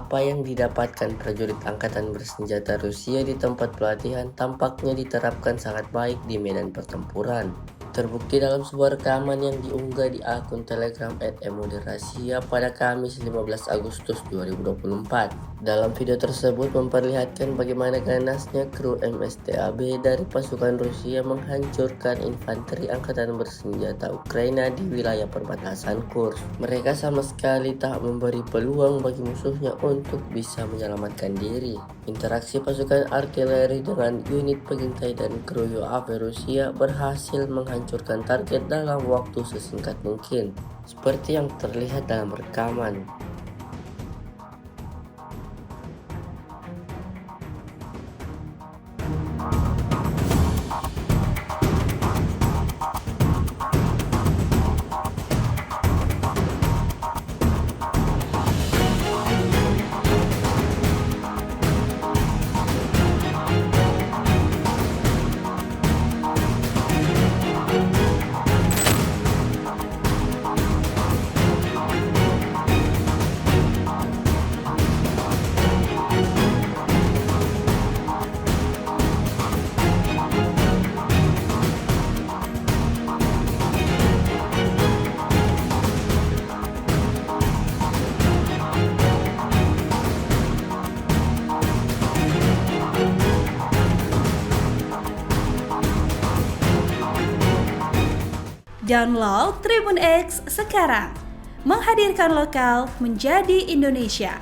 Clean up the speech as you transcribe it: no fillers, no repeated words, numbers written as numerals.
Apa yang didapatkan prajurit angkatan bersenjata Rusia di tempat pelatihan tampaknya diterapkan sangat baik di medan pertempuran. Terbukti dalam sebuah rekaman yang diunggah di akun Telegram @emoderrasia pada Kamis 15 Agustus 2024. Dalam video tersebut memperlihatkan bagaimana ganasnya kru MSTAB dari pasukan Rusia menghancurkan infanteri angkatan bersenjata Ukraina di wilayah perbatasan Kursk. Mereka sama sekali tak memberi peluang bagi musuhnya untuk bisa menyelamatkan diri. Interaksi pasukan artileri dengan unit pengintai dan kru UAV Rusia berhasil menghancurkan target dalam waktu sesingkat mungkin, seperti yang terlihat dalam rekaman. Download Tribun X sekarang, menghadirkan lokal menjadi Indonesia.